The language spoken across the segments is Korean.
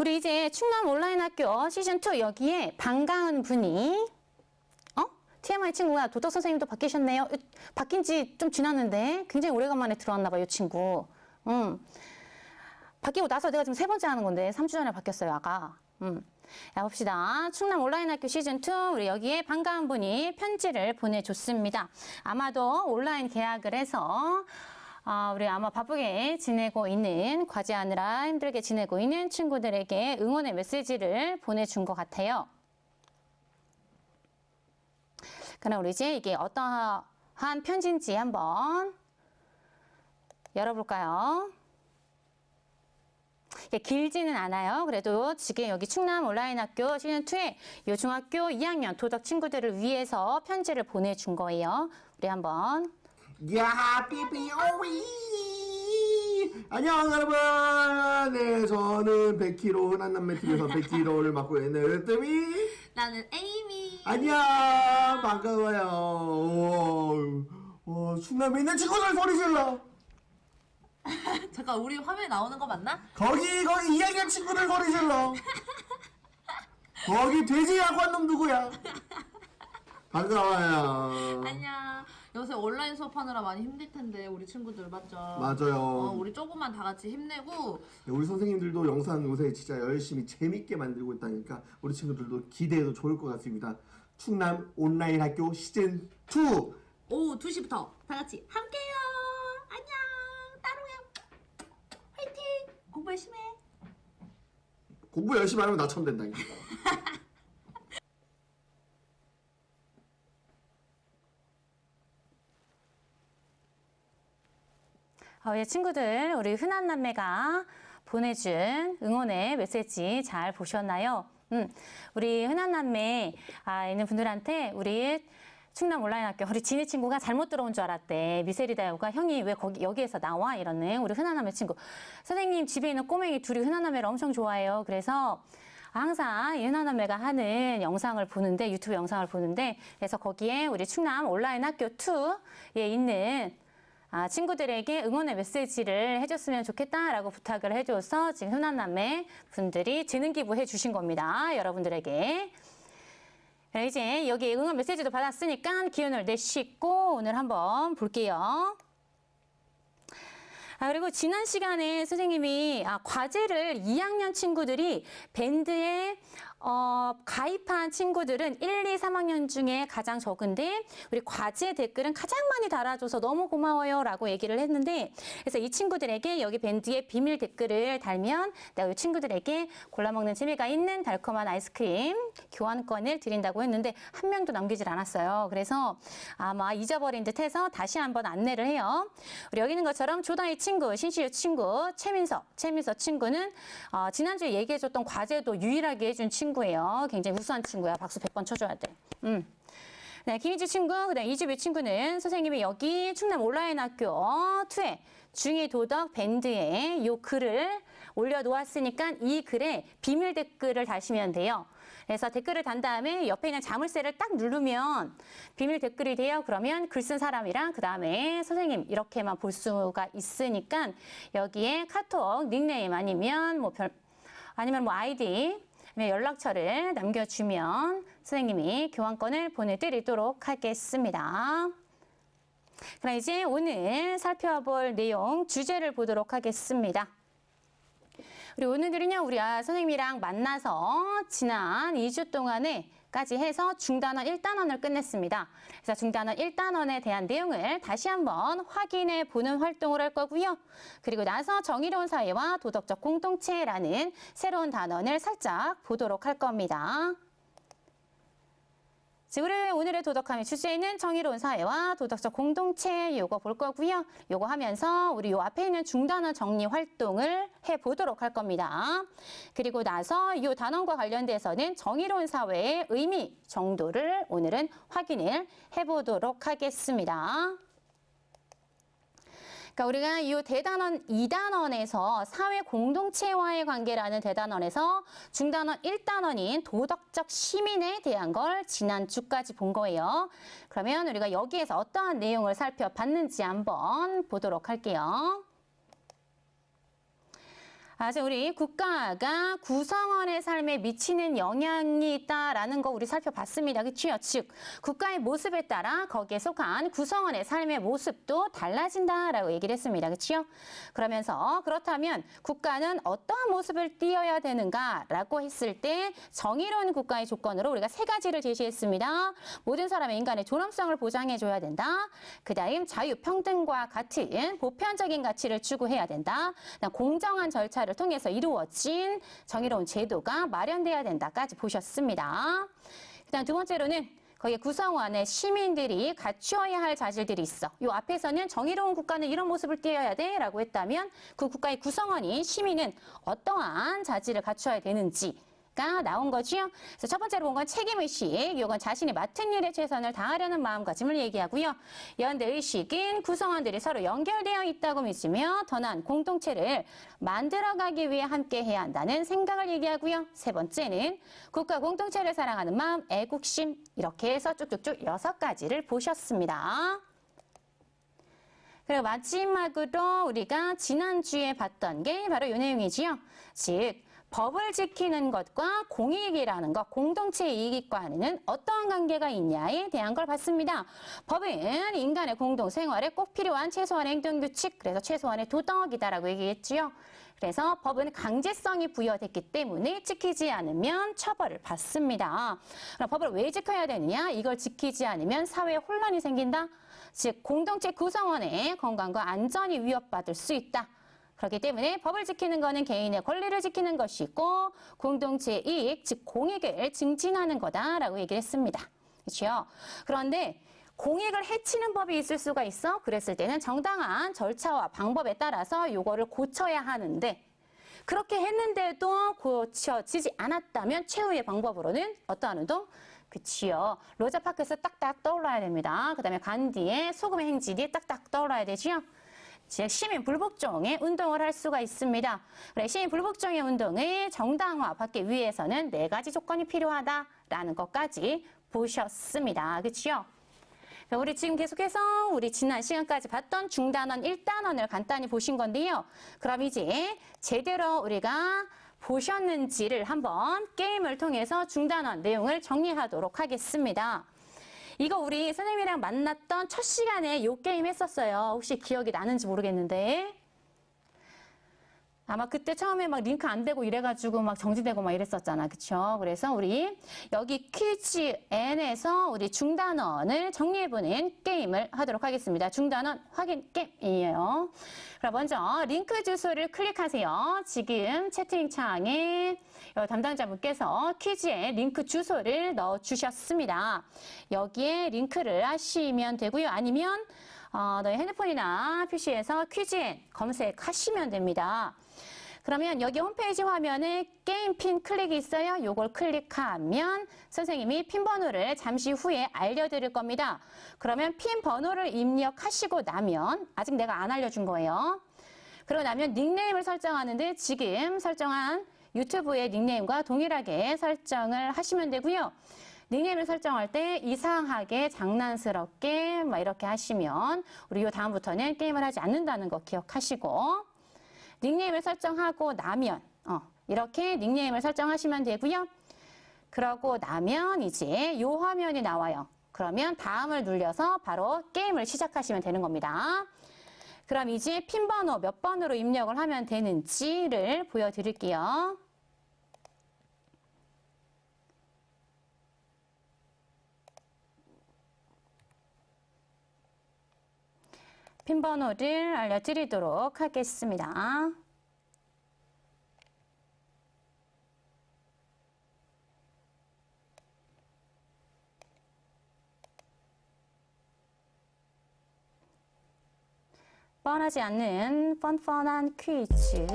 우리 이제 충남 온라인 학교 시즌2 여기에 반가운 분이 TMI 친구가 도덕 선생님도 바뀌셨네요. 바뀐 지 좀 지났는데 굉장히 오래간만에 들어왔나 봐요, 이 친구. 바뀌고 나서 내가 지금 3번째 하는 건데 3주 전에 바뀌었어요, 아까. 자, 봅시다. 충남 온라인 학교 시즌2 우리 여기에 반가운 분이 편지를 보내줬습니다. 아마도 온라인 계약을 해서 우리 아마 바쁘게 지내고 있는, 과제하느라 힘들게 지내고 있는 친구들에게 응원의 메시지를 보내준 것 같아요. 그럼 우리 이제 이게 어떠한 편지인지 한번 열어볼까요? 길지는 않아요. 그래도 지금 여기 충남 온라인 학교 시즌2에 요 중학교 2학년 도덕 친구들을 위해서 편지를 보내준 거예요. 우리 한번. 야, 삐삐오위! 안녕, 여러분! 네, 저는 100kg, 흔한 남매 TV에서 100kg를 맡고 있는 으뜸이. 나는 에이미. 안녕! 반가워요. 충남에 있는 친구들 소리 질러! 잠깐, 우리 화면에 나오는 거 맞나? 거기 2학년 친구들 소리 질러! 거기 돼지 야구한 놈 누구야? 반가워요. 안녕. 요새 온라인 수업하느라 많이 힘들 텐데 우리 친구들 맞죠? 맞아요. 우리 조금만 다 같이 힘내고. 우리 선생님들도 영상 요새 진짜 열심히 재밌게 만들고 있다니까 우리 친구들도 기대해도 좋을 것 같습니다. 충남 온라인 학교 시즌 2 오후 2시부터 다 같이 함께해요. 안녕. 따로야. 화이팅. 공부 열심히 해. 공부 열심히 하면 나처럼 된다니까. 친구들, 우리 흔한 남매가 보내준 응원의 메시지 잘 보셨나요? 우리 흔한 남매 있는 분들한테 우리 충남 온라인 학교 우리 진희 친구가 잘못 들어온 줄 알았대. 미세리다요가 형이 왜 여기에서 나와? 이러네. 우리 흔한 남매 친구. 선생님 집에 있는 꼬맹이 둘이 흔한 남매를 엄청 좋아해요. 그래서 항상 이 흔한 남매가 하는 영상을 보는데, 유튜브 영상을 보는데, 그래서 거기에 우리 충남 온라인 학교 2에 있는 친구들에게 응원의 메시지를 해줬으면 좋겠다라고 부탁을 해줘서 지금 흔한 남매 분들이 재능 기부해 주신 겁니다. 여러분들에게. 이제 여기 응원 메시지도 받았으니까 기운을 내쉬고 오늘 한번 볼게요. 그리고 지난 시간에 선생님이 과제를 2학년 친구들이 밴드에 가입한 친구들은 1, 2, 3학년 중에 가장 적은데 우리 과제 댓글은 가장 많이 달아줘서 너무 고마워요 라고 얘기를 했는데, 그래서 이 친구들에게 여기 밴드에 비밀 댓글을 달면 내가 이 친구들에게 골라먹는 재미가 있는 달콤한 아이스크림 교환권을 드린다고 했는데 한 명도 남기질 않았어요. 그래서 아마 잊어버린 듯 해서 다시 한번 안내를 해요. 우리 여기 있는 것처럼 조다희 친구, 신시유 친구, 최민서 친구는 지난주에 얘기해줬던 과제도 유일하게 해준 친구예요. 굉장히 우수한 친구야. 박수 100번 쳐줘야 돼. 네, 김희주 친구, 그다음 이주비 친구는 선생님이 여기 충남 온라인 학교 2에 중2 도덕 밴드에 요 글을 올려놓았으니까 이 글에 비밀 댓글을 다시면 돼요. 그래서 댓글을 단 다음에 옆에 있는 자물쇠를 딱 누르면 비밀 댓글이 돼요. 그러면 글 쓴 사람이랑 그 다음에 선생님 이렇게만 볼 수가 있으니까 여기에 카톡 닉네임 아니면 뭐 아이디 연락처를 남겨주면 선생님이 교환권을 보내드리도록 하겠습니다. 그럼 이제 오늘 살펴볼 내용 주제를 보도록 하겠습니다. 우리 오늘은요, 우리 선생님이랑 만나서 지난 2주 동안에까지 해서 중단원 1단원을 끝냈습니다. 그래서 중단원 1단원에 대한 내용을 다시 한번 확인해 보는 활동을 할 거고요. 그리고 나서 정의로운 사회와 도덕적 공동체라는 새로운 단원을 살짝 보도록 할 겁니다. 오늘의 도덕함의 주제는 정의로운 사회와 도덕적 공동체 요거 볼 거고요. 요거 하면서 우리 요 앞에 있는 중단원 정리 활동을 해보도록 할 겁니다. 그리고 나서 이 단원과 관련돼서는 정의로운 사회의 의미 정도를 오늘은 확인을 해보도록 하겠습니다. 그러니까 우리가 이 대단원 2단원에서 사회 공동체와의 관계라는 대단원에서 중단원 1단원인 도덕적 시민에 대한 걸 지난주까지 본 거예요. 그러면 우리가 여기에서 어떠한 내용을 살펴봤는지 한번 보도록 할게요. 그래서 우리 국가가 구성원의 삶에 미치는 영향이 있다라는 거 우리 살펴봤습니다. 그렇죠? 즉 국가의 모습에 따라 거기에 속한 구성원의 삶의 모습도 달라진다라고 얘기를 했습니다. 그렇죠? 그러면서 그렇다면 국가는 어떠한 모습을 띄어야 되는가라고 했을 때 정의로운 국가의 조건으로 우리가 세 가지를 제시했습니다. 모든 사람의 인간의 존엄성을 보장해줘야 된다. 그다음 자유평등과 같은 보편적인 가치를 추구해야 된다. 그다음 공정한 절차를 통해서 이루어진 정의로운 제도가 마련돼야 된다까지 보셨습니다. 그다음 두 번째로는 거기에 구성원의 시민들이 갖추어야 할 자질들이 있어. 이 앞에서는 정의로운 국가는 이런 모습을 띄어야 돼라고 했다면 그 국가의 구성원인 시민은 어떠한 자질을 갖춰야 되는지 가 나온 거죠. 그래서 첫 번째로 본 건 책임의식. 이건 자신이 맡은 일에 최선을 다하려는 마음가짐을 얘기하고요. 연대의식은 구성원들이 서로 연결되어 있다고 믿으며 더 나은 공동체를 만들어가기 위해 함께 해야 한다는 생각을 얘기하고요. 세 번째는 국가 공동체를 사랑하는 마음, 애국심. 이렇게 해서 쭉쭉쭉 6가지를 보셨습니다. 그리고 마지막으로 우리가 지난주에 봤던 게 바로 이 내용이지요. 즉 법을 지키는 것과 공익이라는 것, 공동체의 이익과는 어떠한 관계가 있냐에 대한 걸 봤습니다. 법은 인간의 공동생활에 꼭 필요한 최소한의 행동규칙, 그래서 최소한의 도덕이다라고 얘기했지요. 그래서 법은 강제성이 부여됐기 때문에 지키지 않으면 처벌을 받습니다. 그럼 법을 왜 지켜야 되느냐? 이걸 지키지 않으면 사회에 혼란이 생긴다. 즉 공동체 구성원의 건강과 안전이 위협받을 수 있다. 그렇기 때문에 법을 지키는 것은 개인의 권리를 지키는 것이고 공동체의 이익, 즉 공익을 증진하는 거다라고 얘기를 했습니다. 그렇죠? 그런데 공익을 해치는 법이 있을 수가 있어. 그랬을 때는 정당한 절차와 방법에 따라서 이거를 고쳐야 하는데 그렇게 했는데도 고쳐지지 않았다면 최후의 방법으로는 어떠한 운동? 그치요. 로자파크에서 딱딱 떠올라야 됩니다. 그 다음에 간디의 소금의 행진이 딱딱 떠올라야 되지요. 즉 시민 불복종의 운동을 할 수가 있습니다. 그래 시민 불복종의 운동을 정당화받기 위해서는 4가지 조건이 필요하다라는 것까지 보셨습니다. 그렇죠? 우리 지금 계속해서 우리 지난 시간까지 봤던 중단원 1단원을 간단히 보신 건데요. 그럼 이제 제대로 우리가 보셨는지를 한번 게임을 통해서 중단원 내용을 정리하도록 하겠습니다. 이거 우리 선생님이랑 만났던 첫 시간에 이 게임 했었어요. 혹시 기억이 나는지 모르겠는데. 아마 그때 처음에 막 링크 안 되고 이래가지고 막 정지되고 막 이랬었잖아. 그쵸? 그래서 우리 여기 퀴즈 N에서 우리 중단원을 정리해보는 게임을 하도록 하겠습니다. 중단원 확인 게임이에요. 그럼 먼저 링크 주소를 클릭하세요. 지금 채팅창에 담당자분께서 퀴즈에 링크 주소를 넣어주셨습니다. 여기에 링크를 하시면 되고요. 아니면 너희 핸드폰이나 PC에서 퀴즈엔 검색하시면 됩니다. 그러면 여기 홈페이지 화면에 게임 핀 클릭이 있어요. 요걸 클릭하면 선생님이 핀 번호를 잠시 후에 알려드릴 겁니다. 그러면 핀 번호를 입력하시고 나면 아직 내가 안 알려준 거예요. 그러고 나면 닉네임을 설정하는데 지금 설정한 유튜브의 닉네임과 동일하게 설정을 하시면 되고요. 닉네임을 설정할 때 이상하게 장난스럽게 막 이렇게 하시면 우리 요 다음부터는 게임을 하지 않는다는 거 기억하시고 닉네임을 설정하고 나면 이렇게 닉네임을 설정하시면 되고요. 그러고 나면 이제 이 화면이 나와요. 그러면 다음을 눌려서 바로 게임을 시작하시면 되는 겁니다. 그럼 이제 핀 번호 몇 번으로 입력을 하면 되는지를 보여드릴게요. 핀 번호를 알려드리도록 하겠습니다. 뻔하지 않는 뻔뻔한 퀴즈.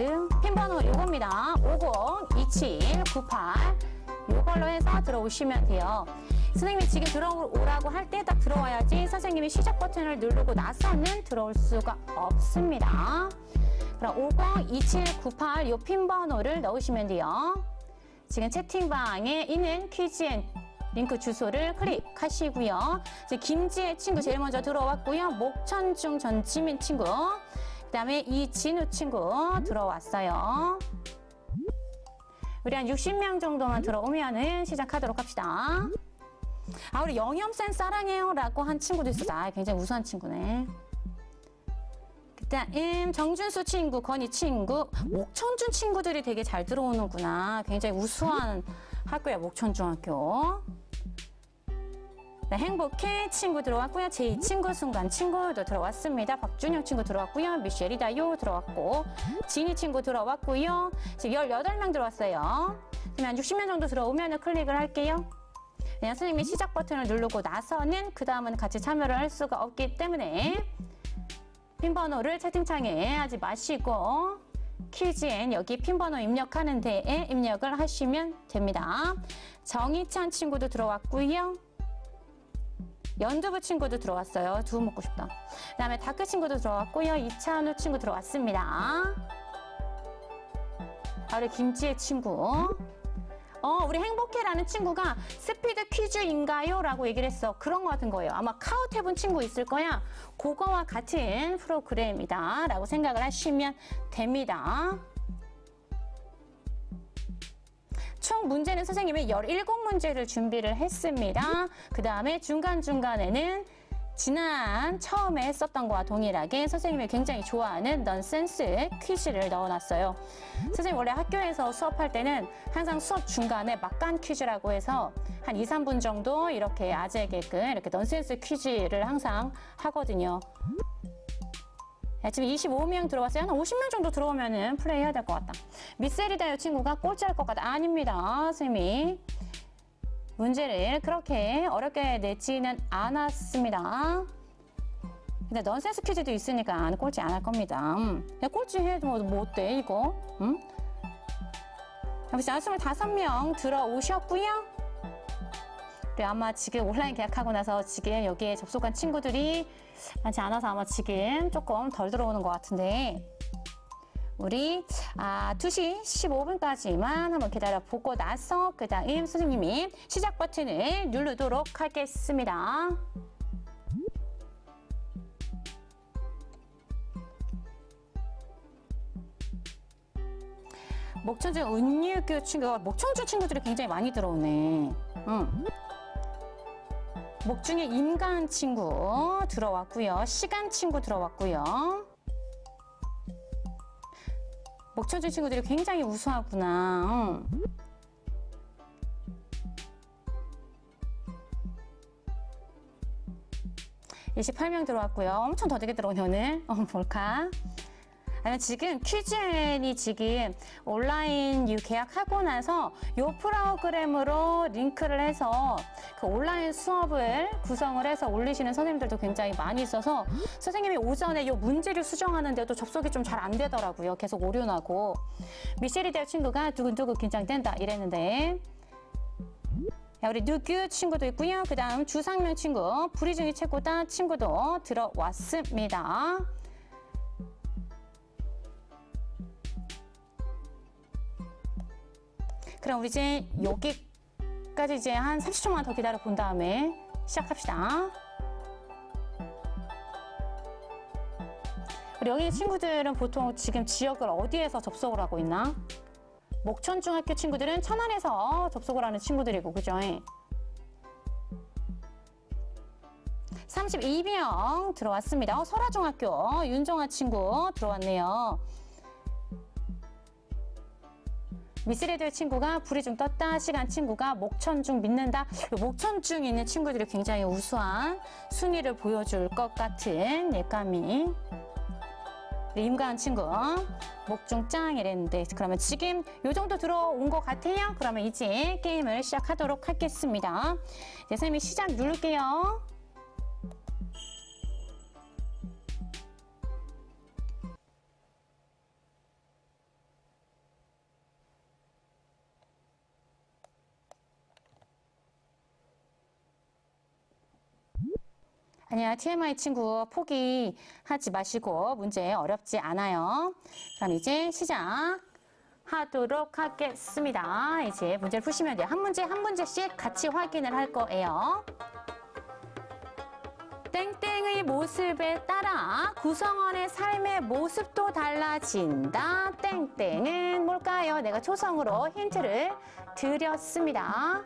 핀 번호 요겁니다. 502798 요걸로 해서 들어오시면 돼요. 선생님이 지금 들어오라고 할 때 딱 들어와야지 선생님이 시작 버튼을 누르고 나서는 들어올 수가 없습니다. 그럼 502798 요 핀 번호를 넣으시면 돼요. 지금 채팅방에 있는 퀴즈엔 링크 주소를 클릭하시고요. 이제 김지혜 친구 제일 먼저 들어왔고요. 목천중 전지민 친구, 그다음에 이진우 친구 들어왔어요. 우리 한 60명 정도만 들어오면은 시작하도록 합시다. 우리 영염쌤 사랑해요 라고 한 친구도 있었어. 굉장히 우수한 친구네. 그다음 정준수 친구, 건희 친구, 목천중 친구들이 되게 잘 들어오는구나. 굉장히 우수한 학교야, 목천중학교. 네, 행복해 친구 들어왔고요. 제이 친구, 순간 친구도 들어왔습니다. 박준영 친구 들어왔고요. 미셸이다요 들어왔고, 진희 친구 들어왔고요. 지금 18명 들어왔어요. 그러면 한 60명 정도 들어오면 클릭을 할게요. 그냥 선생님이 시작 버튼을 누르고 나서는 그 다음은 같이 참여를 할 수가 없기 때문에 핀 번호를 채팅창에 하지 마시고 퀴즈엔 여기 핀 번호 입력하는 데에 입력을 하시면 됩니다. 정희찬 친구도 들어왔고요. 연두부 친구도 들어왔어요. 두부 먹고 싶다. 그 다음에 다크 친구도 들어왔고요. 이찬우 친구 들어왔습니다. 우리 김지혜 친구. 우리 행복해라는 친구가 스피드 퀴즈인가요? 라고 얘기를 했어. 그런 거 같은 거예요. 아마 카우탭은 친구 있을 거야. 그거와 같은 프로그램이다 라고 생각을 하시면 됩니다. 총 문제는 선생님이 17문제를 준비를 했습니다. 그 다음에 중간중간에는 지난 처음에 했었던 거와 동일하게 선생님이 굉장히 좋아하는 넌센스 퀴즈를 넣어놨어요. 선생님 원래 학교에서 수업할 때는 항상 수업 중간에 막간 퀴즈라고 해서 한 2, 3분 정도 이렇게 아재 개그, 이렇게 넌센스 퀴즈를 항상 하거든요. 지금 25명 들어왔어요. 한 50명 정도 들어오면은 플레이 해야 될 것 같다. 미셀이다요 친구가 꼴찌할 것 같다. 아닙니다. 선생님이 문제를 그렇게 어렵게 내지는 않았습니다. 근데 넌센스 퀴즈도 있으니까 꼴찌 안 할 겁니다. 야, 꼴찌 해도 뭐 어때 이거? 응? 여기서 25명 들어오셨고요. 그리고 아마 지금 온라인 계약하고 나서 지금 여기에 접속한 친구들이 많지 않아서 아마 지금 조금 덜 들어오는 것 같은데 우리 2시 15분까지만 한번 기다려보고 나서 그 다음 선생님이 시작 버튼을 누르도록 하겠습니다. 목천중 은유교 친구가 목천중 친구들이 굉장히 많이 들어오네. 목중의 인간 친구 들어왔고요. 시간 친구 들어왔고요. 목천중 친구들이 굉장히 우수하구나. 28명 들어왔고요. 엄청 더디게 들어오네 오늘. 볼까? 아니, 지금 퀴즈엔이 지금 온라인 계약하고 나서 이 프로그램으로 링크를 해서 그 온라인 수업을 구성을 해서 올리시는 선생님들도 굉장히 많이 있어서 선생님이 오전에 이 문제를 수정하는데도 접속이 좀 잘 안 되더라고요. 계속 오류나고. 미셸이 될 친구가 두근두근 긴장된다 이랬는데 우리 누규 친구도 있고요. 그 다음 주상명 친구, 불이중이 최고다 친구도 들어왔습니다. 그럼 우리 이제 여기까지 이제 한 30초만 더 기다려 본 다음에 시작합시다. 우리 여기 친구들은 보통 지금 지역을 어디에서 접속을 하고 있나? 목천중학교 친구들은 천안에서 접속을 하는 친구들이고, 그죠? 32명 들어왔습니다. 설화중학교 윤정아 친구 들어왔네요. 미스레드 친구가 불이 좀 떴다. 시간 친구가 목천중 믿는다. 목천중 있는 친구들이 굉장히 우수한 순위를 보여줄 것 같은 예감이. 임가은 친구 목중짱 이랬는데 그러면 지금 요 정도 들어온 것 같아요. 그러면 이제 게임을 시작하도록 하겠습니다. 네, 선생님이 시작 누를게요. 아니야, TMI 친구 포기하지 마시고 문제 어렵지 않아요. 그럼 이제 시작하도록 하겠습니다. 이제 문제를 푸시면 돼요. 한 문제 한 문제씩 같이 확인을 할 거예요. 땡땡의 모습에 따라 구성원의 삶의 모습도 달라진다. 땡땡은 뭘까요? 내가 초성으로 힌트를 드렸습니다.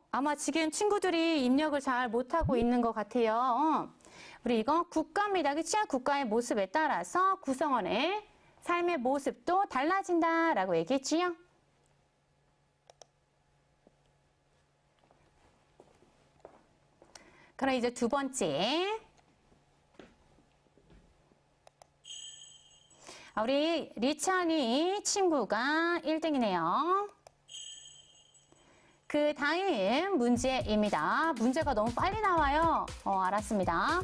아마 지금 친구들이 입력을 잘 못하고 있는 것 같아요. 우리 이거 국가입니다. 그치? 국가의 모습에 따라서 구성원의 삶의 모습도 달라진다라고 얘기했지요. 그럼 이제 두 번째. 우리 리찬이 친구가 1등이네요. 그 다음 문제입니다. 문제가 너무 빨리 나와요. 알았습니다.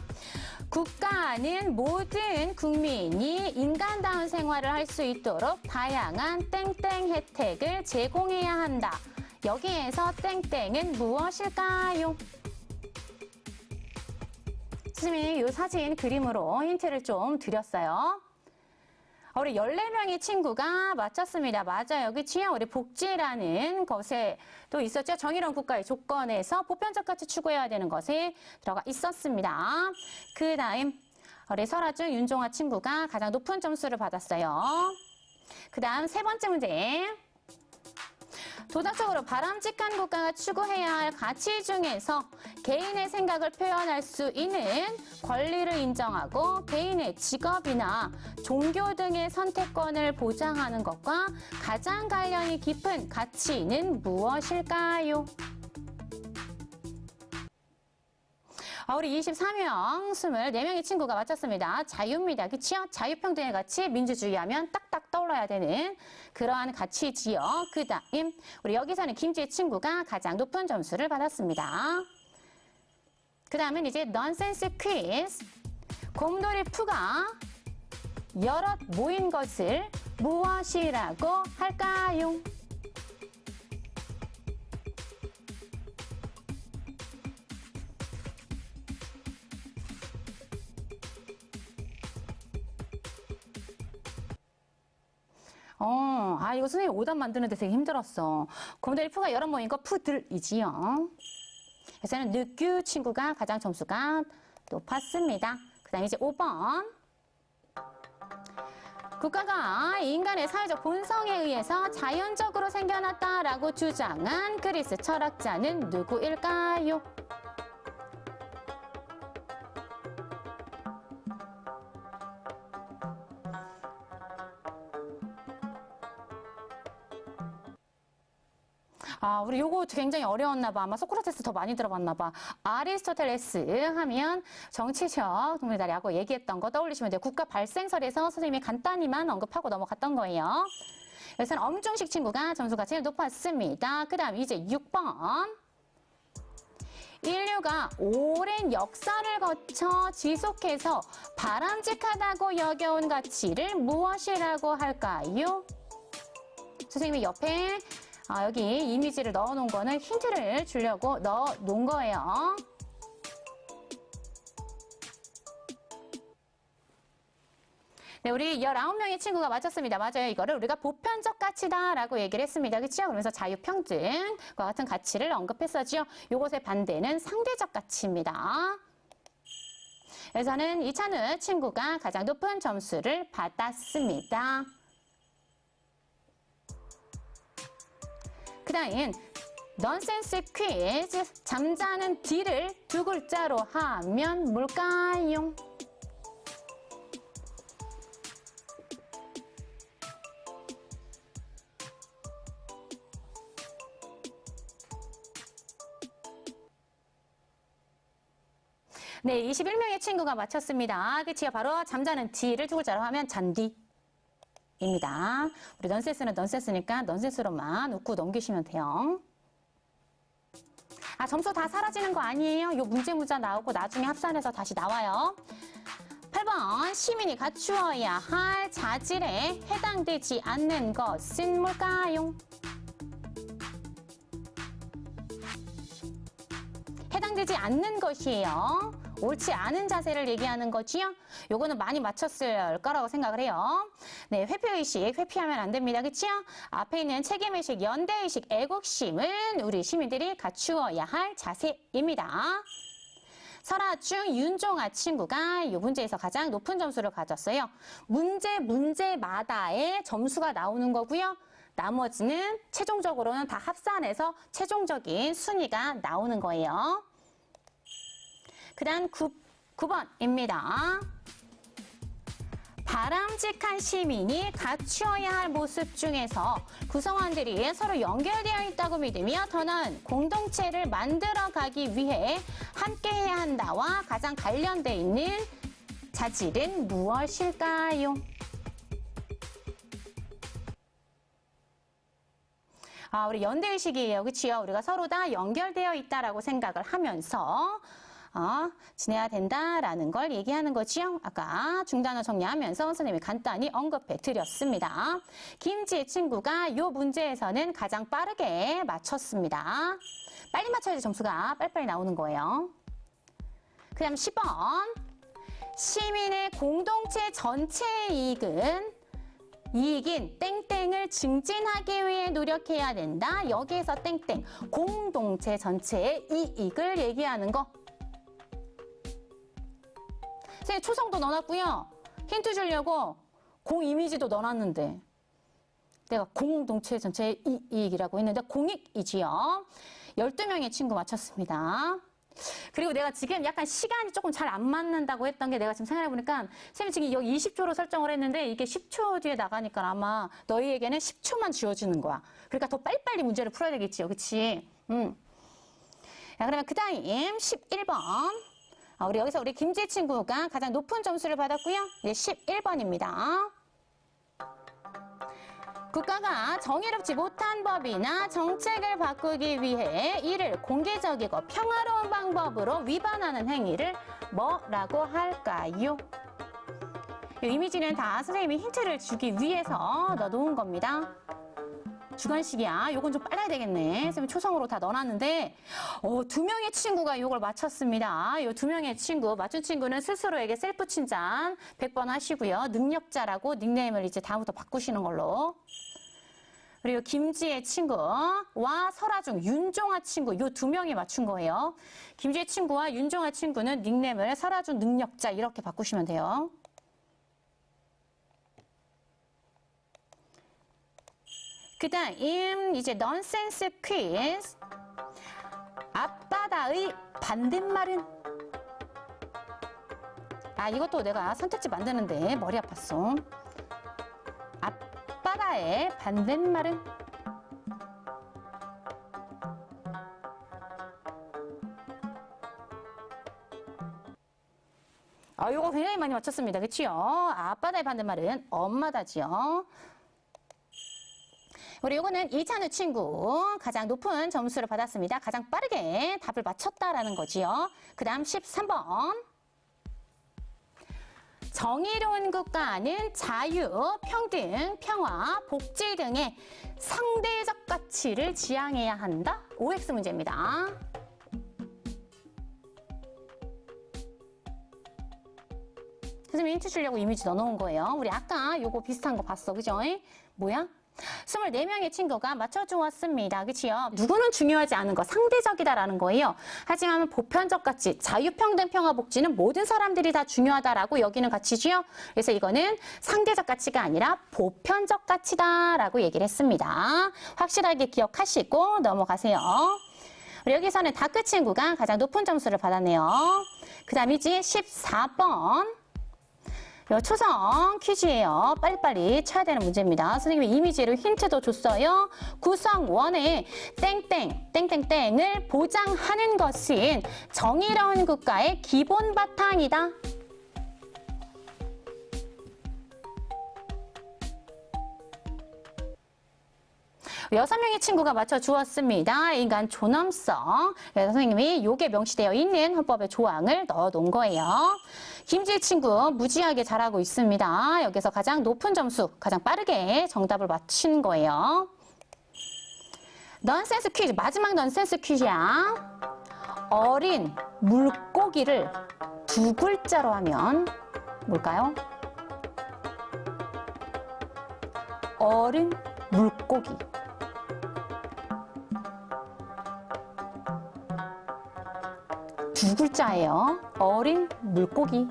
국가는 모든 국민이 인간다운 생활을 할 수 있도록 다양한 땡땡 혜택을 제공해야 한다. 여기에서 땡땡은 무엇일까요? 선생님이 이 사진 그림으로 힌트를 좀 드렸어요. 우리 14명의 친구가 맞췄습니다. 맞아요. 그치요? 우리 복지라는 것에 또 있었죠. 정의로운 국가의 조건에서 보편적 가치 추구해야 되는 것에 들어가 있었습니다. 그 다음 우리 설아준, 윤종아 친구가 가장 높은 점수를 받았어요. 그 다음 세 번째 문제. 도덕적으로 바람직한 국가가 추구해야 할 가치 중에서 개인의 생각을 표현할 수 있는 권리를 인정하고 개인의 직업이나 종교 등의 선택권을 보장하는 것과 가장 관련이 깊은 가치는 무엇일까요? 우리 24명, 24명의 친구가 맞췄습니다. 자유입니다. 그치요? 자유평등의 가치, 민주주의 하면 딱딱 떠올라야 되는 그러한 가치지요. 그 다음, 우리 여기서는 김지혜 친구가 가장 높은 점수를 받았습니다. 그 다음은 이제 넌센스 퀴즈. 곰돌이 푸가 여럿 모인 것을 무엇이라고 할까요? 이거 선생님 오답 만드는데 되게 힘들었어. 곰돌이 푸가 여러 모인 거 푸들이지요. 그래서는 느규 친구가 가장 점수가 높았습니다. 그 다음에 이제 5번. 국가가 인간의 사회적 본성에 의해서 자연적으로 생겨났다라고 주장한 그리스 철학자는 누구일까요? 우리 요거 굉장히 어려웠나 봐. 아마 소크라테스 더 많이 들어봤나 봐. 아리스토텔레스 하면 정치적 동물다리하고 얘기했던 거 떠올리시면 돼요. 국가 발생설에서 선생님이 간단히만 언급하고 넘어갔던 거예요. 여기서는 엄중식 친구가 점수가 제일 높았습니다. 그 다음 이제 6번. 인류가 오랜 역사를 거쳐 지속해서 바람직하다고 여겨온 가치를 무엇이라고 할까요? 선생님이 옆에 여기 이미지를 넣어놓은 거는 힌트를 주려고 넣어놓은 거예요. 네, 우리 19명의 친구가 맞췄습니다. 맞아요. 이거를 우리가 보편적 가치다라고 얘기를 했습니다. 그렇죠? 그러면서 자유평등과 같은 가치를 언급했었죠. 요것의 반대는 상대적 가치입니다. 그래서는 이찬우 친구가 가장 높은 점수를 받았습니다. 그 다음 넌센스 퀴즈. 잠자는 D를 두 글자로 하면 뭘까요? 네, 21명의 친구가 맞췄습니다. 그치요? 바로 잠자는 D를 두 글자로 하면 잔디. 입니다. 우리 넌센스는 넌센스니까 넌센스로만 웃고 넘기시면 돼요. 점수 다 사라지는 거 아니에요. 요 문제 나오고 나중에 합산해서 다시 나와요. 8번. 시민이 갖추어야 할 자질에 해당되지 않는 것은 뭘까요? 해당되지 않는 것이에요. 옳지 않은 자세를 얘기하는 거지요. 요거는 많이 맞췄을 거라고 생각을 해요. 네, 회피의식, 회피하면 안 됩니다. 그치요? 앞에 있는 책임의식, 연대의식, 애국심은 우리 시민들이 갖추어야 할 자세입니다. 설아중 윤종아 친구가 이 문제에서 가장 높은 점수를 가졌어요. 문제마다의 점수가 나오는 거고요. 나머지는 최종적으로는 다 합산해서 최종적인 순위가 나오는 거예요. 그 다음 9번입니다. 바람직한 시민이 갖추어야 할 모습 중에서 구성원들이 서로 연결되어 있다고 믿으며 더 나은 공동체를 만들어가기 위해 함께해야 한다와 가장 관련되어 있는 자질은 무엇일까요? 우리 연대의식이에요. 그치요? 우리가 서로 다 연결되어 있다라고 생각을 하면서 지내야 된다라는 걸 얘기하는 거지요. 아까 중단어 정리하면서 선생님이 간단히 언급해 드렸습니다. 김지혜 친구가 이 문제에서는 가장 빠르게 맞췄습니다. 빨리 맞춰야지 점수가 빨리빨리 나오는 거예요. 그 다음 10번. 시민의 공동체 전체의 이익인 땡땡을 증진하기 위해 노력해야 된다. 여기에서 땡땡, 공동체 전체의 이익을 얘기하는 거. 선생님 초성도 넣어놨고요. 힌트 주려고 공 이미지도 넣어놨는데 내가 공동체 전체의 이익이라고 했는데 공익이지요. 12명의 친구 맞췄습니다. 그리고 내가 지금 약간 시간이 조금 잘 안 맞는다고 했던 게 내가 지금 생각해보니까 선생님이 지금 여기 20초로 설정을 했는데 이게 10초 뒤에 나가니까 아마 너희에게는 10초만 주어지는 거야. 그러니까 더 빨리빨리 문제를 풀어야 되겠지요. 그치? 자, 그러면 그 다음 11번. 우리 김지혜 친구가 가장 높은 점수를 받았고요. 이제 11번입니다. 국가가 정의롭지 못한 법이나 정책을 바꾸기 위해 이를 공개적이고 평화로운 방법으로 위반하는 행위를 뭐라고 할까요? 이 이미지는 다 선생님이 힌트를 주기 위해서 넣어놓은 겁니다. 주관식이야. 요건 좀 빨라야 되겠네. 선생님 초성으로 다 넣어놨는데 2명의 친구가 요걸 맞췄습니다. 요 2명의 친구, 맞춘 친구는 스스로에게 셀프 칭찬 100번 하시고요. 능력자라고 닉네임을 이제 다음부터 바꾸시는 걸로. 그리고 김지혜 친구와 설아중, 윤종아 친구 요 2명이 맞춘 거예요. 김지혜 친구와 윤종아 친구는 닉네임을 설아중 능력자 이렇게 바꾸시면 돼요. 그 다음 이제 넌센스 퀴즈. 앞바다의 반대말은? 이것도 내가 선택지 만드는데 머리 아팠어. 앞바다의 반대말은? 이거 굉장히 많이 맞췄습니다. 그치요? 앞바다의 반대말은 엄마다지요. 우리 요거는 이찬우 친구 가장 높은 점수를 받았습니다. 가장 빠르게 답을 맞췄다라는 거지요. 그 다음 13번. 정의로운 국가는 자유, 평등, 평화, 복지 등의 상대적 가치를 지향해야 한다. OX 문제입니다. 선생님이 힌트 주려고 이미지 넣어놓은 거예요. 우리 아까 요거 비슷한 거 봤어. 그죠? 뭐야? 24명의 친구가 맞춰주었습니다. 그치요? 누구는 중요하지 않은 거, 상대적이다라는 거예요. 하지만 보편적 가치, 자유평등, 평화복지는 모든 사람들이 다 중요하다라고 여기는 가치지요. 그래서 이거는 상대적 가치가 아니라 보편적 가치다라고 얘기를 했습니다. 확실하게 기억하시고 넘어가세요. 여기서는 다크 친구가 가장 높은 점수를 받았네요. 그 다음이지 14번. 초성 퀴즈예요. 빨리빨리 쳐야 되는 문제입니다. 선생님이 이미지로 힌트도 줬어요. 구성원의 땡땡땡을 보장하는 것은 정의로운 국가의 기본 바탕이다. 여섯 명의 친구가 맞춰주었습니다. 인간 존엄성. 그래서 선생님이 요게 명시되어 있는 헌법의 조항을 넣어놓은 거예요. 김지혜 친구 무지하게 잘하고 있습니다. 여기서 가장 높은 점수, 가장 빠르게 정답을 맞힌 거예요. 넌센스 퀴즈, 마지막 넌센스 퀴즈야. 어린 물고기를 두 글자로 하면 뭘까요? 어린 물고기. 두 글자예요. 어린 물고기.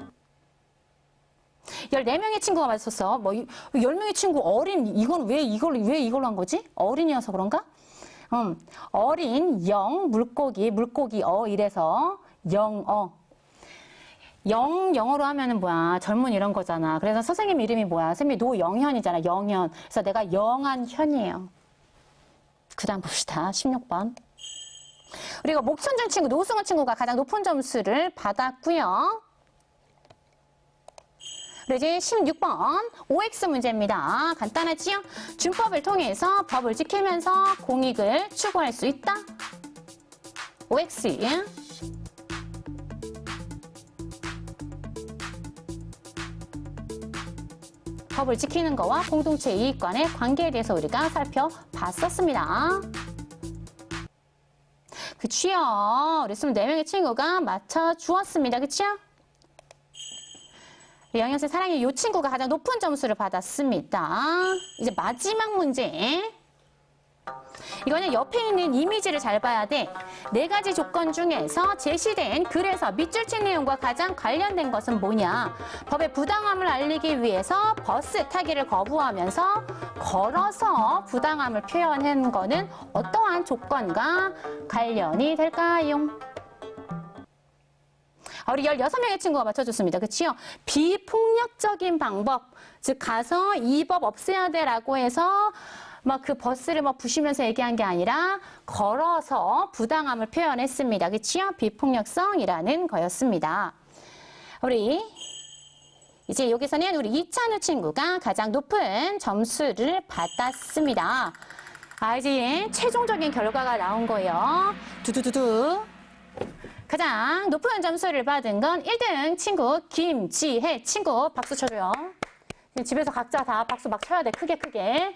14명의 친구가 맞췄어. 뭐 10명의 친구 어린 이건 왜 이걸로 한 거지? 어린이어서 그런가? 어린 물고기 이래서 영어. 영어로 하면은 뭐야? 젊은 이런 거잖아. 그래서 선생님 이름이 뭐야? 선생님이 노영현이잖아. 영현. 그래서 내가 영한현이에요. 그다음 봅시다. 16번. 우리가 목천준 친구, 노승원 친구가 가장 높은 점수를 받았고요. 그리고 이제 16번 OX 문제입니다. 간단하지요? 준법을 통해서 법을 지키면서 공익을 추구할 수 있다. OX. 법을 지키는 거와 공동체 이익 간의 관계에 대해서 우리가 살펴봤었습니다. 그치요? 우리 24명의 친구가 맞춰주었습니다. 그치요? 영현쌤 사랑해 이 친구가 가장 높은 점수를 받았습니다. 이제 마지막 문제. 이거는 옆에 있는 이미지를 잘 봐야 돼. 4가지 조건 중에서 제시된 글에서 밑줄 친 내용과 가장 관련된 것은 뭐냐? 법의 부당함을 알리기 위해서 버스 타기를 거부하면서 걸어서 부당함을 표현한 거는 어떠한 조건과 관련이 될까요? 우리 16명의 친구가 맞춰줬습니다. 그치요? 비폭력적인 방법, 즉 가서 이 법 없애야 돼라고 해서 막 그 버스를 막 부시면서 얘기한 게 아니라 걸어서 부당함을 표현했습니다. 그치요? 비폭력성이라는 거였습니다. 우리 이제 여기서는 우리 이찬우 친구가 가장 높은 점수를 받았습니다. 이제 최종적인 결과가 나온 거예요. 두두두두. 가장 높은 점수를 받은 건 1등 친구 김지혜 친구. 박수 쳐줘요. 집에서 각자 다 박수 막 쳐야 돼. 크게.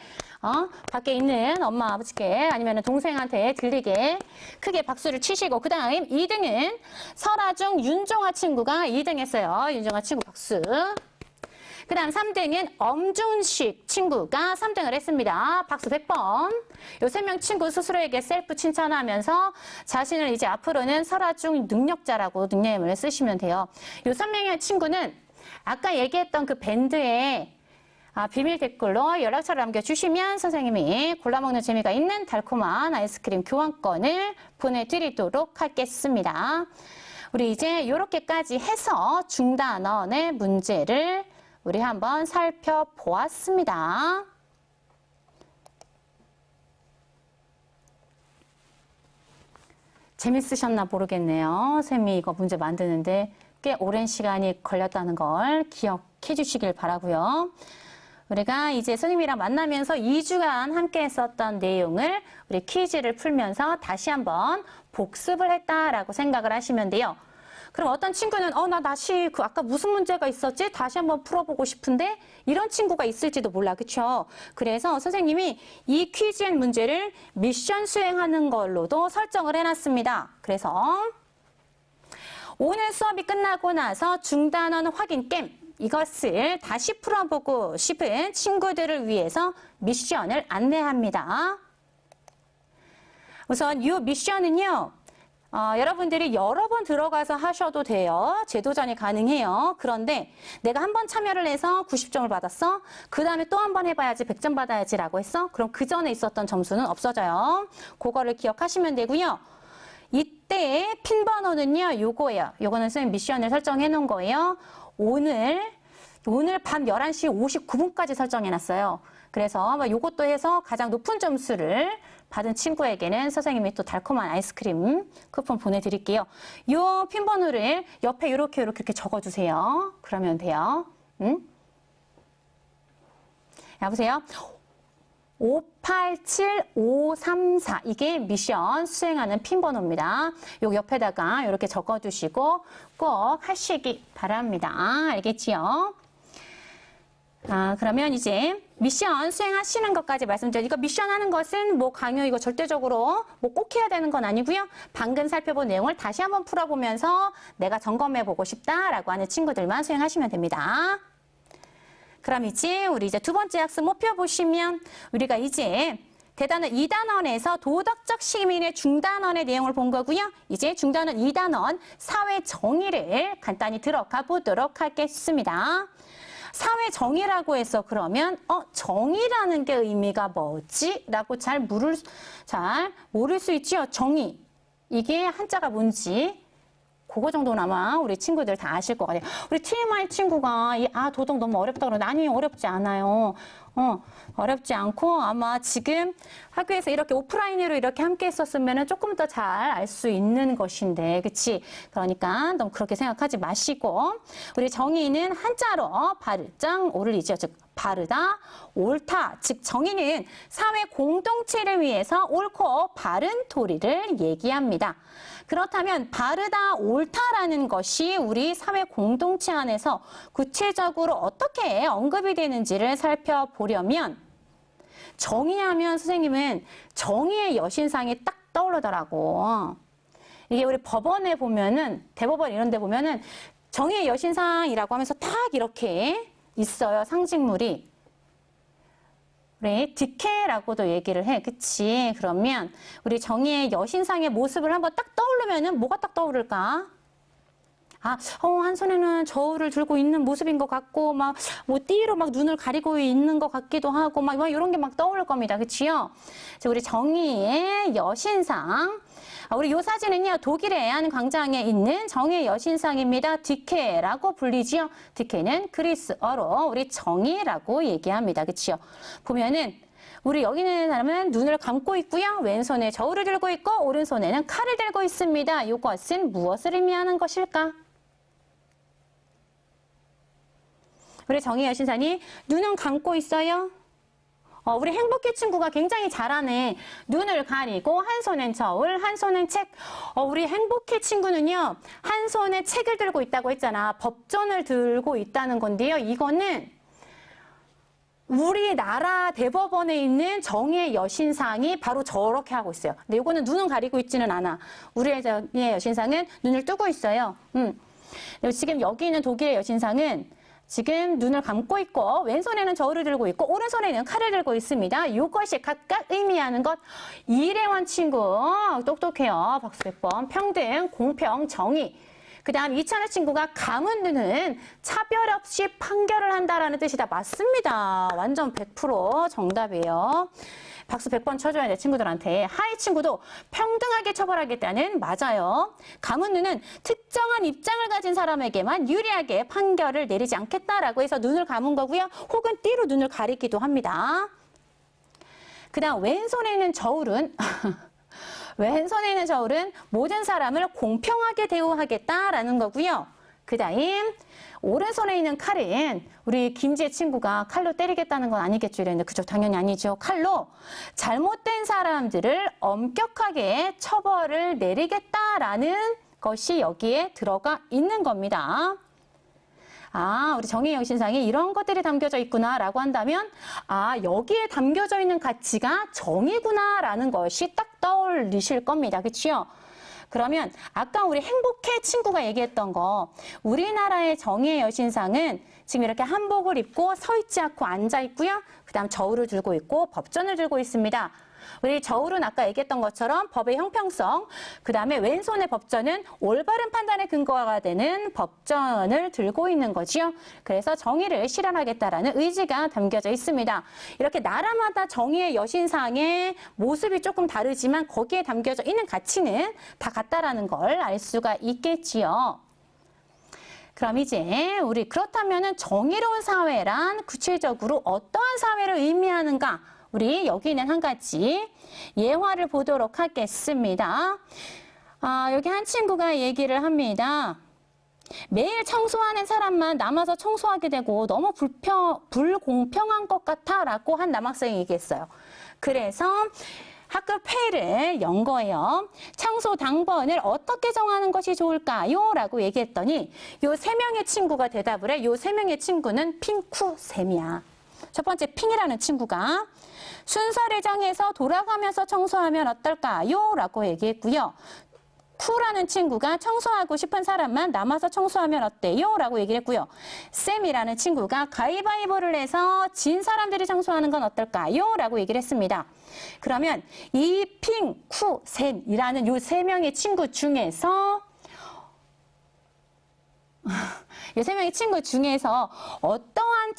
밖에 있는 엄마 아버지께 아니면 동생한테 들리게 크게 박수를 치시고, 그 다음 2등은 설아중 윤종아 친구가 2등 했어요. 윤종아 친구 박수. 그 다음 3등은 엄준식 친구가 3등을 했습니다. 박수 100번. 요 3명 친구 스스로에게 셀프 칭찬하면서 자신을 이제 앞으로는 설아중 능력자라고 닉네임을 쓰시면 돼요. 요 3명의 친구는 아까 얘기했던 그 밴드에 비밀 댓글로 연락처를 남겨주시면 선생님이 골라먹는 재미가 있는 달콤한 아이스크림 교환권을 보내드리도록 하겠습니다. 우리 이제 이렇게까지 해서 중단원의 문제를 우리 한번 살펴보았습니다. 재밌으셨나 모르겠네요. 쌤이 이거 문제 만드는데 꽤 오랜 시간이 걸렸다는 걸 기억해 주시길 바라고요. 우리가 이제 선생님이랑 만나면서 2주간 함께 했었던 내용을 우리 퀴즈를 풀면서 다시 한번 복습을 했다라고 생각을 하시면 돼요. 그럼 어떤 친구는 나 다시 아까 무슨 문제가 있었지? 다시 한번 풀어보고 싶은데 이런 친구가 있을지도 몰라. 그렇죠? 그래서 선생님이 이 퀴즈의 문제를 미션 수행하는 걸로도 설정을 해놨습니다. 그래서 오늘 수업이 끝나고 나서 중단원 확인 게임 이것을 다시 풀어보고 싶은 친구들을 위해서 미션을 안내합니다. 우선 이 미션은요. 여러분들이 여러 번 들어가서 하셔도 돼요. 재도전이 가능해요. 그런데 내가 한 번 참여를 해서 90점을 받았어. 그 다음에 또 한 번 해봐야지 100점 받아야지 라고 했어. 그럼 그 전에 있었던 점수는 없어져요. 그거를 기억하시면 되고요. 이때 핀 번호는요. 요거예요. 요거는 선생님 미션을 설정해 놓은 거예요. 오늘 밤 11시 59분까지 설정해 놨어요. 그래서 요것도 해서 가장 높은 점수를 받은 친구에게는 선생님이 또 달콤한 아이스크림 쿠폰 보내드릴게요. 요 핀 번호를 옆에 이렇게 적어주세요. 그러면 돼요. 여보세요? 587534 이게 미션 수행하는 핀 번호입니다. 요 옆에다가 이렇게 적어두시고 꼭 하시기 바랍니다. 알겠지요? 그러면 이제 미션 수행하시는 것까지 말씀드려요. 이거 미션 하는 것은 뭐 강요 이거 절대적으로 뭐 꼭 해야 되는 건 아니고요. 방금 살펴본 내용을 다시 한번 풀어보면서 내가 점검해 보고 싶다라고 하는 친구들만 수행하시면 됩니다. 그럼 이제 우리 이제 두 번째 학습 목표 보시면 우리가 이제 대단원 2단원에서 도덕적 시민의 중단원의 내용을 본 거고요. 이제 중단원 2단원 사회 정의를 간단히 들어가 보도록 하겠습니다. 사회 정의라고 해서 그러면 정의라는 게 의미가 뭐지? 라고 잘 모를 수 있지요. 정의. 이게 한자가 뭔지 그거 정도는 아마 우리 친구들 다 아실 것 같아요. 우리 TMI 친구가 도덕 너무 어렵다 그러는데 아니 어렵지 않아요. 어렵지 않고 아마 지금 학교에서 이렇게 오프라인으로 이렇게 함께 했었으면 조금 더 잘 알 수 있는 것인데 그치? 그러니까 너무 그렇게 생각하지 마시고 우리 정의는 한자로 발장 오를이죠. 즉 바르다, 옳다. 즉 정의는 사회 공동체를 위해서 옳고 바른 도리를 얘기합니다. 그렇다면 바르다, 옳다라는 것이 우리 사회 공동체 안에서 구체적으로 어떻게 언급이 되는지를 살펴보려면 정의하면 선생님은 정의의 여신상이 딱 떠오르더라고. 이게 우리 법원에 보면은 대법원 이런 데 보면은 정의의 여신상이라고 하면서 딱 이렇게 있어요. 상징물이. 그래, 득해라고도 얘기를 해. 그치? 그러면 우리 정의의 여신상의 모습을 한번 딱 떠오르면은 뭐가 딱 떠오를까? 한 손에는 저울을 들고 있는 모습인 것 같고, 뭐, 띠로 막 눈을 가리고 있는 것 같기도 하고, 막 이런 게 막 떠오를 겁니다. 그치요? 우리 정의의 여신상. 우리 요 사진은요, 독일의 애안 광장에 있는 정의의 여신상입니다. 득해라고 불리지요. 득해는 그리스어로 우리 정의라고 얘기합니다. 그치요? 보면은, 우리 여기 있는 사람은 눈을 감고 있고요. 왼손에 저울을 들고 있고, 오른손에는 칼을 들고 있습니다. 이것은 무엇을 의미하는 것일까? 우리 정의의 여신상이 눈은 감고 있어요. 우리 행복해 친구가 굉장히 잘하네. 눈을 가리고 한 손엔 저울, 한 손엔 책. 우리 행복해 친구는요. 한 손에 책을 들고 있다고 했잖아. 법전을 들고 있다는 건데요. 이거는 우리나라 대법원에 있는 정의의 여신상이 바로 저렇게 하고 있어요. 근데 이거는 눈은 가리고 있지는 않아. 우리의 정의의 여신상은 눈을 뜨고 있어요. 지금 여기 있는 독일의 여신상은 지금 눈을 감고 있고 왼손에는 저울을 들고 있고 오른손에는 칼을 들고 있습니다. 이것이 각각 의미하는 것. 이래원 친구 똑똑해요. 박수 100번. 평등, 공평, 정의. 그 다음 이찬우 친구가 감은 눈은 차별 없이 판결을 한다라는 뜻이다. 맞습니다. 완전 100% 정답이에요. 박수 100번 쳐줘야 돼, 친구들한테. 하이 친구도 평등하게 처벌하겠다는 맞아요. 감은 눈은 특정한 입장을 가진 사람에게만 유리하게 판결을 내리지 않겠다라고 해서 눈을 감은 거고요. 혹은 띠로 눈을 가리기도 합니다. 그 다음 왼손에 있는 저울은 왼손에 있는 저울은 모든 사람을 공평하게 대우하겠다라는 거고요. 그 다음 오른손에 있는 칼은 우리 김지혜 친구가 칼로 때리겠다는 건 아니겠죠? 이랬는데 그죠? 당연히 아니죠. 칼로 잘못된 사람들을 엄격하게 처벌을 내리겠다라는 것이 여기에 들어가 있는 겁니다. 우리 정의의 여신상에 이런 것들이 담겨져 있구나라고 한다면 여기에 담겨져 있는 가치가 정의구나라는 것이 딱 떠올리실 겁니다. 그렇죠? 그러면 아까 우리 행복해 친구가 얘기했던 거 우리나라의 정의의 여신상은 지금 이렇게 한복을 입고 서 있지 않고 앉아 있고요. 그 다음 저울을 들고 있고 법전을 들고 있습니다. 우리 저울은 아까 얘기했던 것처럼 법의 형평성, 그 다음에 왼손의 법전은 올바른 판단의 근거가 되는 법전을 들고 있는 거지요. 그래서 정의를 실현하겠다라는 의지가 담겨져 있습니다. 이렇게 나라마다 정의의 여신상의 모습이 조금 다르지만 거기에 담겨져 있는 가치는 다 같다라는 걸 알 수가 있겠지요. 그럼 이제 우리 그렇다면은 정의로운 사회란 구체적으로 어떠한 사회를 의미하는가? 우리 여기는 한 가지 예화를 보도록 하겠습니다. 여기 한 친구가 얘기를 합니다. 매일 청소하는 사람만 남아서 청소하게 되고 너무 불공평한 것 같아 라고 한 남학생이 얘기했어요. 그래서 학급 회의를 연 거예요. 청소 당번을 어떻게 정하는 것이 좋을까요? 라고 얘기했더니 요 세 명의 친구가 대답을 해. 요 세 명의 친구는 핑쿠,쌤이야. 첫 번째 핑이라는 친구가 순서를 정해서 돌아가면서 청소하면 어떨까요? 라고 얘기했고요. 쿠라는 친구가 청소하고 싶은 사람만 남아서 청소하면 어때요? 라고 얘기를 했고요. 쌤이라는 친구가 가위바위보를 해서 진 사람들이 청소하는 건 어떨까요? 라고 얘기를 했습니다. 그러면 이 핑, 쿠, 쌤이라는 요 세 명의 친구 중에서 이 세 명의 친구 중에서 어떠한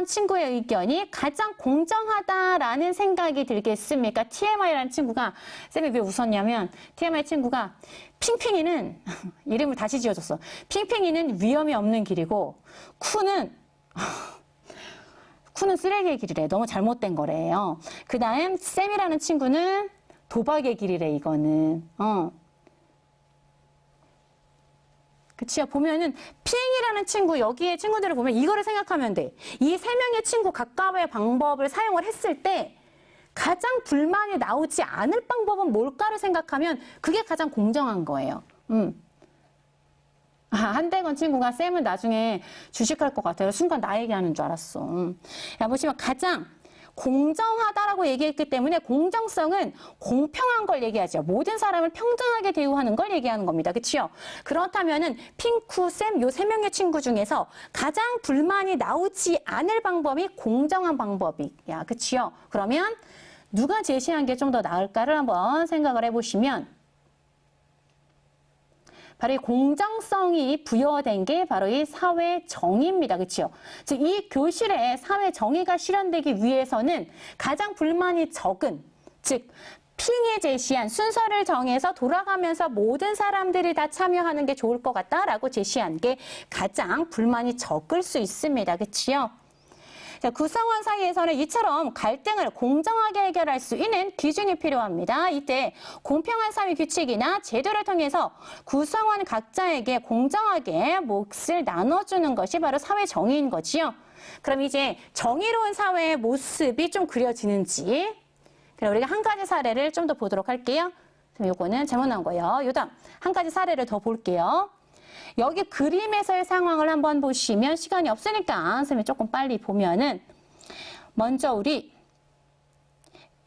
친구의 의견이 가장 공정하다라는 생각이 들겠습니까? TMI라는 친구가, 쌤이 왜 웃었냐면, TMI 친구가 핑핑이는, 이름을 다시 지어줬어. 핑핑이는 위험이 없는 길이고, 쿠는 쓰레기의 길이래. 너무 잘못된 거래요. 그 다음, 쌤이라는 친구는 도박의 길이래, 이거는. 그치요? 보면은 핑이라는 친구, 여기에 친구들을 보면 이거를 생각하면 돼. 이 세 명의 친구 각각의 방법을 사용을 했을 때 가장 불만이 나오지 않을 방법은 뭘까를 생각하면 그게 가장 공정한 거예요. 한대건 친구가 쌤은 나중에 주식할 것 같아요. 순간 나 얘기하는 줄 알았어. 야, 보시면 가장 공정하다라고 얘기했기 때문에 공정성은 공평한 걸 얘기하죠. 모든 사람을 평등하게 대우하는 걸 얘기하는 겁니다. 그치요? 그렇다면은 핑쿠, 쌤 요 세 명의 친구 중에서 가장 불만이 나오지 않을 방법이 공정한 방법이야. 그치요? 그러면 누가 제시한 게 좀 더 나을까를 한번 생각을 해보시면 바로 이 공정성이 부여된 게 바로 이 사회 정의입니다. 그렇죠? 즉, 이 교실에 사회 정의가 실현되기 위해서는 가장 불만이 적은, 즉 핑이 제시한 순서를 정해서 돌아가면서 모든 사람들이 다 참여하는 게 좋을 것 같다라고 제시한 게 가장 불만이 적을 수 있습니다. 그렇죠? 자, 구성원 사이에서는 이처럼 갈등을 공정하게 해결할 수 있는 기준이 필요합니다. 이때 공평한 사회 규칙이나 제도를 통해서 구성원 각자에게 공정하게 몫을 나눠주는 것이 바로 사회 정의인 거지요. 그럼 이제 정의로운 사회의 모습이 좀 그려지는지, 그럼 우리가 한 가지 사례를 좀 더 보도록 할게요. 요거는 잘못 나온 거예요. 요다음 한 가지 사례를 더 볼게요. 여기 그림에서의 상황을 한번 보시면 시간이 없으니까 선생님이 조금 빨리 보면은 먼저 우리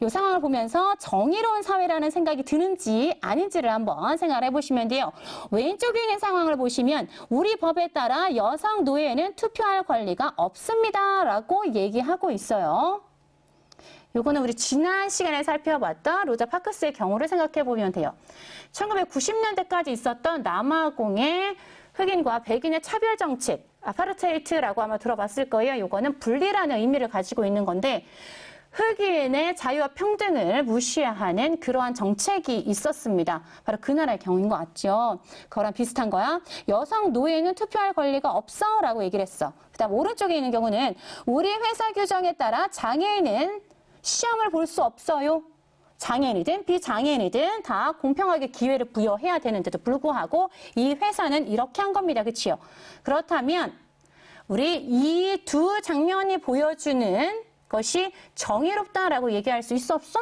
이 상황을 보면서 정의로운 사회라는 생각이 드는지 아닌지를 한번 생각을 해보시면 돼요. 왼쪽에 있는 상황을 보시면 우리 법에 따라 여성 노예는 투표할 권리가 없습니다 라고 얘기하고 있어요. 요거는 우리 지난 시간에 살펴봤던 로자 파크스의 경우를 생각해 보면 돼요. 1990년대까지 있었던 남아공의 흑인과 백인의 차별 정책, 아파르테이트라고 아마 들어봤을 거예요. 요거는 분리라는 의미를 가지고 있는 건데 흑인의 자유와 평등을 무시하는 그러한 정책이 있었습니다. 바로 그 나라의 경우인 것 같죠. 그거랑 비슷한 거야. 여성 노예는 투표할 권리가 없어 라고 얘기를 했어. 그다음 오른쪽에 있는 경우는 우리 회사 규정에 따라 장애인은 시험을 볼 수 없어요. 장애인이든 비장애인이든 다 공평하게 기회를 부여해야 되는데도 불구하고 이 회사는 이렇게 한 겁니다. 그치요? 그렇다면 우리 이 두 장면이 보여주는 것이 정의롭다라고 얘기할 수 있어 없어?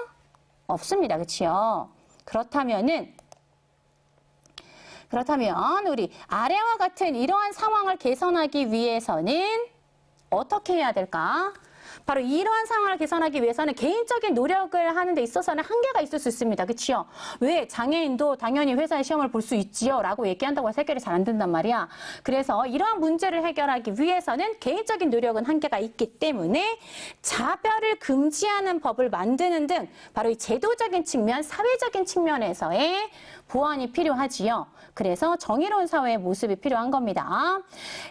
없습니다. 그치요? 그렇다면 우리 아래와 같은 이러한 상황을 개선하기 위해서는 어떻게 해야 될까? 바로 이러한 상황을 개선하기 위해서는 개인적인 노력을 하는 데 있어서는 한계가 있을 수 있습니다. 그치요? 왜? 장애인도 당연히 회사에 시험을 볼 수 있지요 라고 얘기한다고 해서 해결이 잘 안 된단 말이야. 그래서 이러한 문제를 해결하기 위해서는 개인적인 노력은 한계가 있기 때문에 차별을 금지하는 법을 만드는 등 바로 이 제도적인 측면, 사회적인 측면에서의 보완이 필요하지요. 그래서 정의로운 사회의 모습이 필요한 겁니다.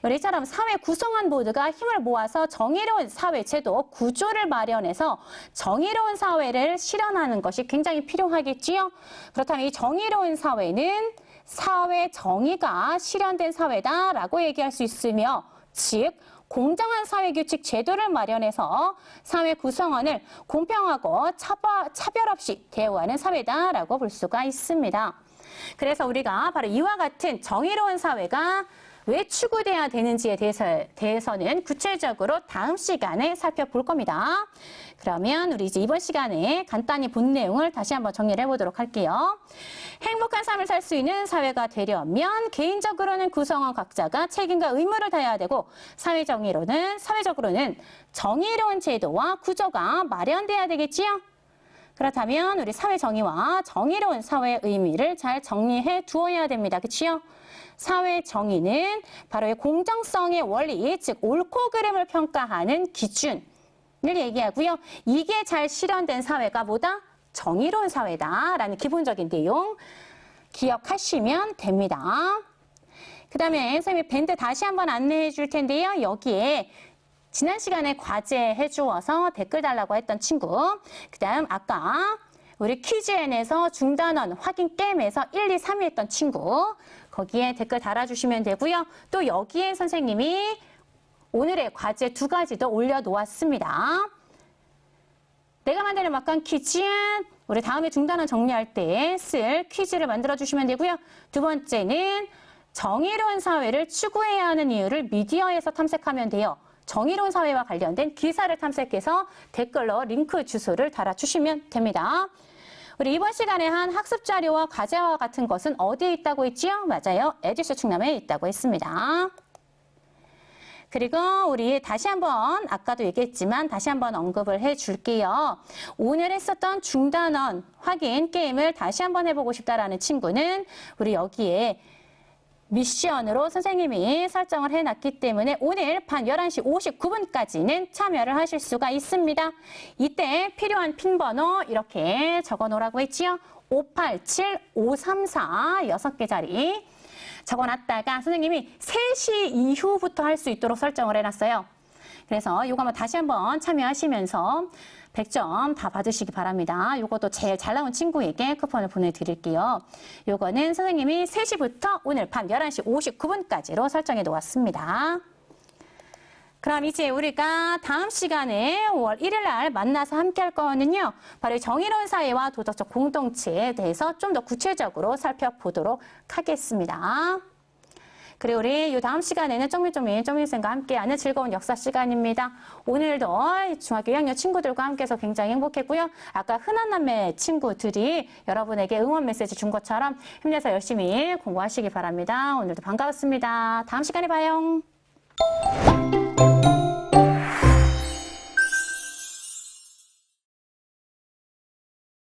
이처럼 사회 구성원 모두가 힘을 모아서 정의로운 사회 제도 구조를 마련해서 정의로운 사회를 실현하는 것이 굉장히 필요하겠지요. 그렇다면 이 정의로운 사회는 사회 정의가 실현된 사회다라고 얘기할 수 있으며, 즉 공정한 사회 규칙 제도를 마련해서 사회 구성원을 공평하고 차별 없이 대우하는 사회다라고 볼 수가 있습니다. 그래서 우리가 바로 이와 같은 정의로운 사회가 왜 추구돼야 되는지에 대해서는 구체적으로 다음 시간에 살펴볼 겁니다. 그러면 우리 이제 이번 시간에 간단히 본 내용을 다시 한번 정리를 해보도록 할게요. 행복한 삶을 살 수 있는 사회가 되려면 개인적으로는 구성원 각자가 책임과 의무를 다해야 되고 사회적으로는 정의로운 제도와 구조가 마련돼야 되겠지요. 그렇다면 우리 사회 정의와 정의로운 사회의 의미를 잘 정리해 두어야 됩니다. 그치요? 사회 정의는 바로 공정성의 원리, 즉 옳고 그름을 평가하는 기준을 얘기하고요. 이게 잘 실현된 사회가 뭐다? 정의로운 사회다라는 기본적인 내용 기억하시면 됩니다. 그 다음에 선생님이 밴드 다시 한번 안내해 줄 텐데요. 여기에 지난 시간에 과제 해주어서 댓글 달라고 했던 친구, 그 다음 아까 우리 퀴즈엔에서 중단원 확인 게임에서 1, 2, 3위 했던 친구, 거기에 댓글 달아주시면 되고요. 또 여기에 선생님이 오늘의 과제 2가지도 올려놓았습니다. 내가 만드는 막간 퀴즈, 우리 다음에 중단원 정리할 때 쓸 퀴즈를 만들어주시면 되고요. 두 번째는 정의로운 사회를 추구해야 하는 이유를 미디어에서 탐색하면 돼요. 정의로운 사회와 관련된 기사를 탐색해서 댓글로 링크 주소를 달아주시면 됩니다. 우리 이번 시간에 한 학습 자료와 과제와 같은 것은 어디에 있다고 했지요? 맞아요. 에듀스 충남에 있다고 했습니다. 그리고 우리 다시 한번 아까도 얘기했지만 다시 한번 언급을 해줄게요. 오늘 했었던 중단원 확인 게임을 다시 한번 해보고 싶다라는 친구는 우리 여기에 미션으로 선생님이 설정을 해놨기 때문에 오늘 밤 11시 59분까지는 참여를 하실 수가 있습니다. 이때 필요한 핀 번호 이렇게 적어 놓으라고 했지요. 587534 6개 자리 적어놨다가 선생님이 3시 이후부터 할 수 있도록 설정을 해놨어요. 그래서 이거 한번 다시 한번 참여하시면서 100점 다 받으시기 바랍니다. 이것도 제일 잘 나온 친구에게 쿠폰을 보내드릴게요. 이거는 선생님이 3시부터 오늘 밤 11시 59분까지로 설정해 놓았습니다. 그럼 이제 우리가 다음 시간에 5월 1일 날 만나서 함께 할 거는요. 바로 정의로운 사회와 도덕적 공동체에 대해서 좀 더 구체적으로 살펴보도록 하겠습니다. 그리고 우리 이 다음 시간에는 정민쌤과 함께하는 즐거운 역사 시간입니다. 오늘도 중학교 2학년 친구들과 함께해서 굉장히 행복했고요. 아까 흔한남매 친구들이 여러분에게 응원 메시지 준 것처럼 힘내서 열심히 공부하시기 바랍니다. 오늘도 반가웠습니다. 다음 시간에 봐요.